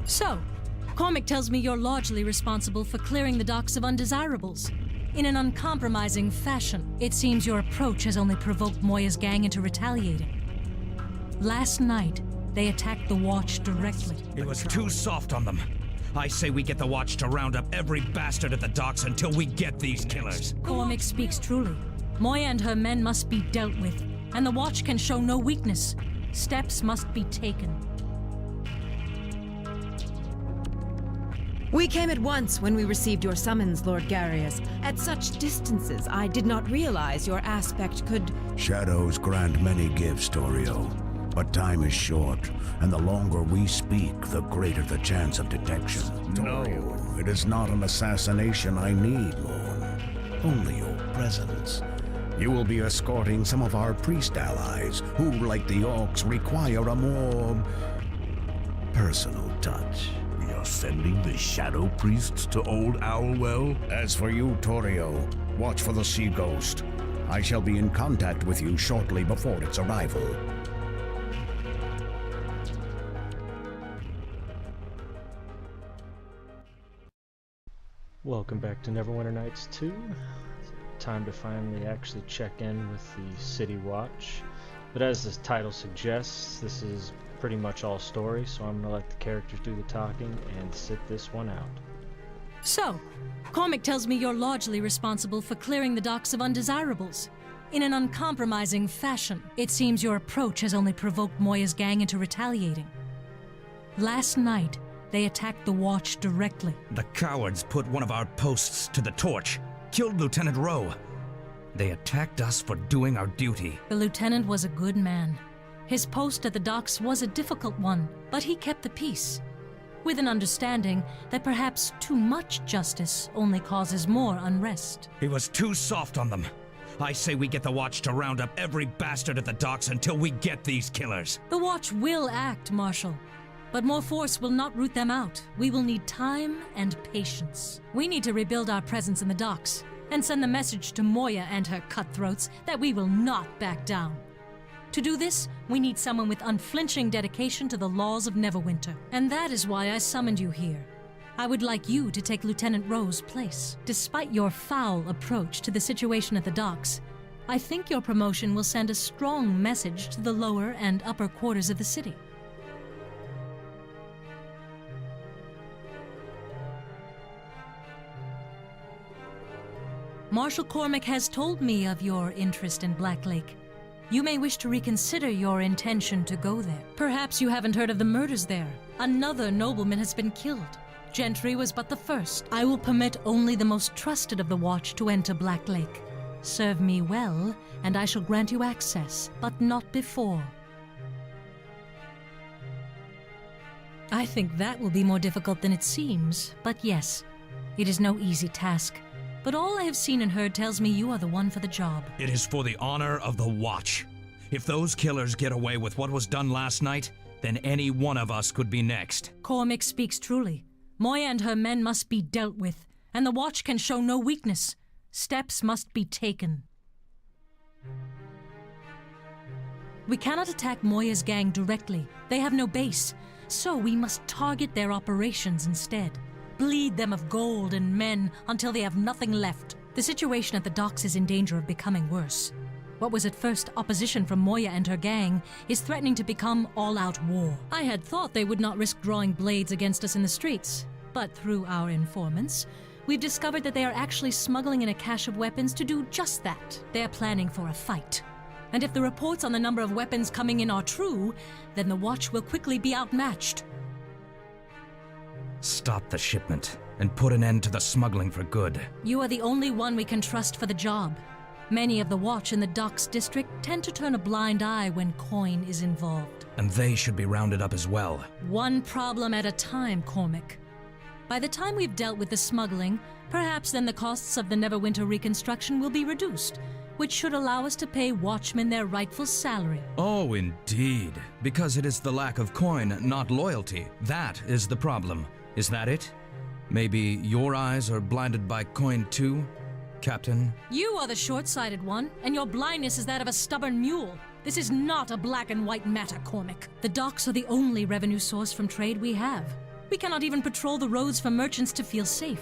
So, Cormac tells me you're largely responsible for clearing the docks of undesirables. In an uncompromising fashion, it seems your approach has only provoked Moya's gang into retaliating. Last night, they attacked the Watch directly. It was too soft on them. I say we get the Watch to round up every bastard at the docks until we get these killers. Cormac speaks truly. Moya and her men must be dealt with, and the Watch can show no weakness. Steps must be taken. We came at once when we received your summons, Lord Garius. At such distances, I did not realize your aspect could... Shadows grant many gifts, Torio. But time is short, and the longer we speak, the greater the chance of detection. No, it is not an assassination I need, Lorne. Only your presence. You will be escorting some of our priest allies, who, like the orcs, require a more... personal touch. We are sending the Shadow Priests to Old Owlwell? As for you, Torio, watch for the Sea Ghost. I shall be in contact with you shortly before its arrival. Welcome back to Neverwinter Nights 2. Time to finally actually check in with the City Watch. But as the title suggests, this is pretty much all story, so I'm going to let the characters do the talking and sit this one out. So, Cormac tells me you're largely responsible for clearing the docks of undesirables. In an uncompromising fashion, it seems your approach has only provoked Moya's gang into retaliating. Last night, they attacked the Watch directly. The cowards put one of our posts to the torch, killed Lieutenant Rowe. They attacked us for doing our duty. The lieutenant was a good man. His post at the docks was a difficult one, but he kept the peace, with an understanding that perhaps too much justice only causes more unrest. He was too soft on them. I say we get the Watch to round up every bastard at the docks until we get these killers. The Watch will act, Marshal. But more force will not root them out. We will need time and patience. We need to rebuild our presence in the docks and send the message to Moya and her cutthroats that we will not back down. To do this, we need someone with unflinching dedication to the laws of Neverwinter. And that is why I summoned you here. I would like you to take Lieutenant Rowe's place. Despite your foul approach to the situation at the docks, I think your promotion will send a strong message to the lower and upper quarters of the city. Marshal Cormac has told me of your interest in Black Lake. You may wish to reconsider your intention to go there. Perhaps you haven't heard of the murders there. Another nobleman has been killed. Gentry was but the first. I will permit only the most trusted of the Watch to enter Black Lake. Serve me well, and I shall grant you access, but not before. I think that will be more difficult than it seems, but yes, it is no easy task. But all I have seen and heard tells me you are the one for the job. It is for the honor of the Watch. If those killers get away with what was done last night, then any one of us could be next. Cormac speaks truly. Moya and her men must be dealt with, and the Watch can show no weakness. Steps must be taken. We cannot attack Moya's gang directly. They have no base, so we must target their operations instead. Bleed them of gold and men until they have nothing left. The situation at the docks is in danger of becoming worse. What was at first opposition from Moya and her gang is threatening to become all-out war. I had thought they would not risk drawing blades against us in the streets, but through our informants, we've discovered that they are actually smuggling in a cache of weapons to do just that. They're planning for a fight. And if the reports on the number of weapons coming in are true, then the Watch will quickly be outmatched. Stop the shipment and put an end to the smuggling for good. You are the only one we can trust for the job. Many of the Watch in the docks district tend to turn a blind eye when coin is involved. And they should be rounded up as well. One problem at a time, Cormac. By the time we've dealt with the smuggling, perhaps then the costs of the Neverwinter reconstruction will be reduced, which should allow us to pay watchmen their rightful salary. Oh, indeed. Because it is the lack of coin, not loyalty. That is the problem. Is that it? Maybe your eyes are blinded by coin too, Captain? You are the short-sighted one, and your blindness is that of a stubborn mule. This is not a black and white matter, Cormac. The docks are the only revenue source from trade we have. We cannot even patrol the roads for merchants to feel safe.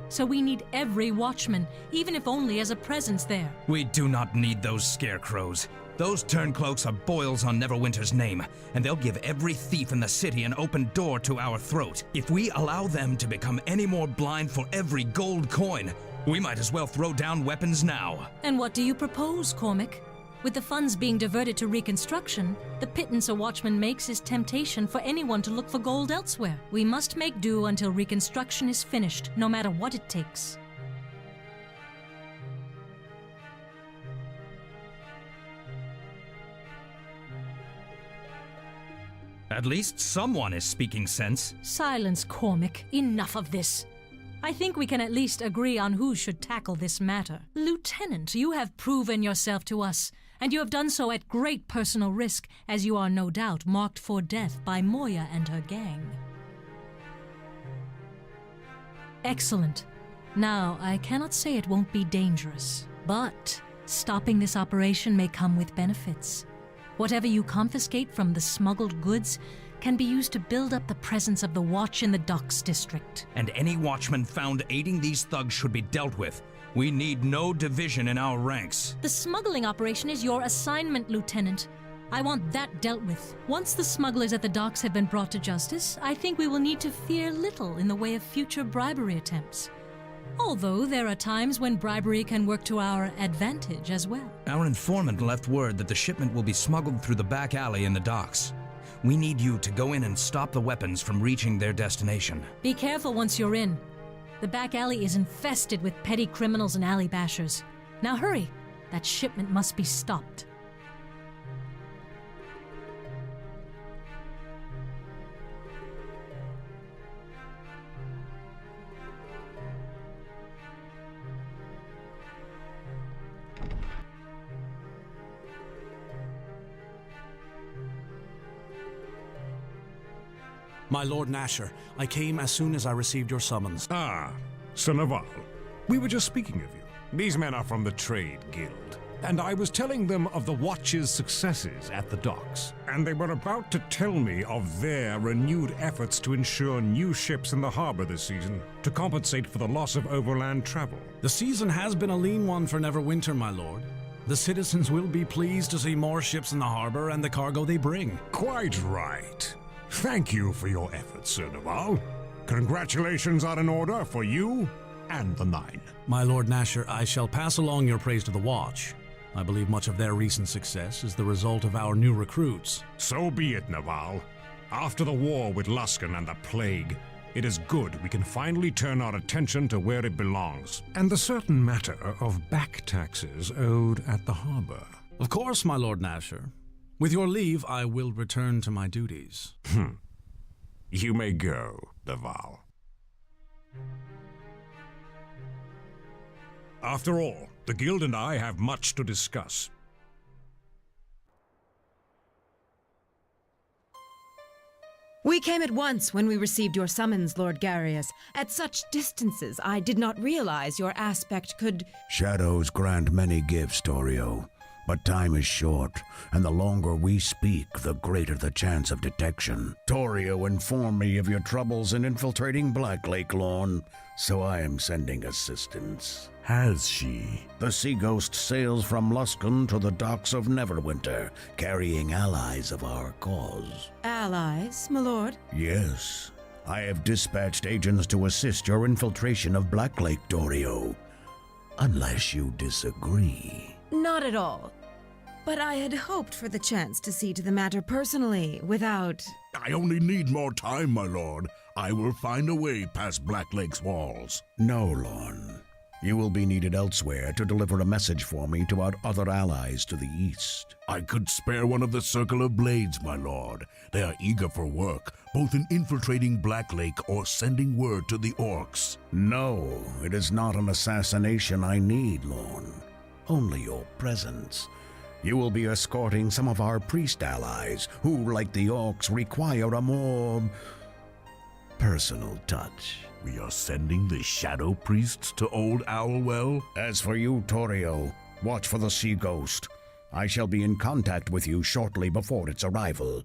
So we need every watchman, even if only as a presence there. We do not need those scarecrows. Those turncloaks are boils on Neverwinter's name, and they'll give every thief in the city an open door to our throat. If we allow them to become any more blind for every gold coin, we might as well throw down weapons now. And what do you propose, Cormac? With the funds being diverted to reconstruction, the pittance a watchman makes is temptation for anyone to look for gold elsewhere. We must make do until reconstruction is finished, no matter what it takes. At least someone is speaking sense. Silence, Cormac. Enough of this. I think we can at least agree on who should tackle this matter. Lieutenant, you have proven yourself to us, and you have done so at great personal risk, as you are no doubt marked for death by Moya and her gang. Excellent. Now, I cannot say it won't be dangerous, but stopping this operation may come with benefits. Whatever you confiscate from the smuggled goods can be used to build up the presence of the Watch in the Docks district. And any watchman found aiding these thugs should be dealt with. We need no division in our ranks. The smuggling operation is your assignment, Lieutenant. I want that dealt with. Once the smugglers at the docks have been brought to justice, I think we will need to fear little in the way of future bribery attempts. Although there are times when bribery can work to our advantage as well. Our informant left word that the shipment will be smuggled through the back alley in the docks. We need you to go in and stop the weapons from reaching their destination. Be careful once you're in. The back alley is infested with petty criminals and alley bashers. Now hurry! That shipment must be stopped. My Lord Nasher, I came as soon as I received your summons. Ah, Sir Naval. We were just speaking of you. These men are from the Trade Guild, and I was telling them of the Watch's successes at the docks. And they were about to tell me of their renewed efforts to ensure new ships in the harbor this season, to compensate for the loss of overland travel. The season has been a lean one for Neverwinter, my lord. The citizens will be pleased to see more ships in the harbor and the cargo they bring. Quite right. Thank you for your efforts, Sir Naval. Congratulations are in order for you and the Nine. My Lord Nasher, I shall pass along your praise to the Watch. I believe much of their recent success is the result of our new recruits. So be it, Naval. After the war with Luskan and the Plague, it is good we can finally turn our attention to where it belongs, and the certain matter of back taxes owed at the harbor. Of course, my Lord Nasher. With your leave, I will return to my duties. You may go, Naval. After all, the Guild and I have much to discuss. We came at once when we received your summons, Lord Garius. At such distances, I did not realize your aspect could... Shadows grant many gifts, Torio. But time is short, and the longer we speak, the greater the chance of detection. Torio informed me of your troubles in infiltrating Black Lake Lawn, so I am sending assistance. Has she? The Sea Ghost sails from Luskan to the docks of Neverwinter, carrying allies of our cause. Allies, my lord? Yes. I have dispatched agents to assist your infiltration of Black Lake, Torio. Unless you disagree. Not at all. But I had hoped for the chance to see to the matter personally, without... I only need more time, my lord. I will find a way past Black Lake's walls. No, Lorne. You will be needed elsewhere to deliver a message for me to our other allies to the east. I could spare one of the Circle of Blades, my lord. They are eager for work, both in infiltrating Black Lake or sending word to the orcs. No, it is not an assassination I need, Lorne. Only your presence. You will be escorting some of our priest allies who, like the orcs, require a more personal touch. We are sending the Shadow Priests to Old Owlwell? As for you, Torio, watch for the Sea Ghost. I shall be in contact with you shortly before its arrival.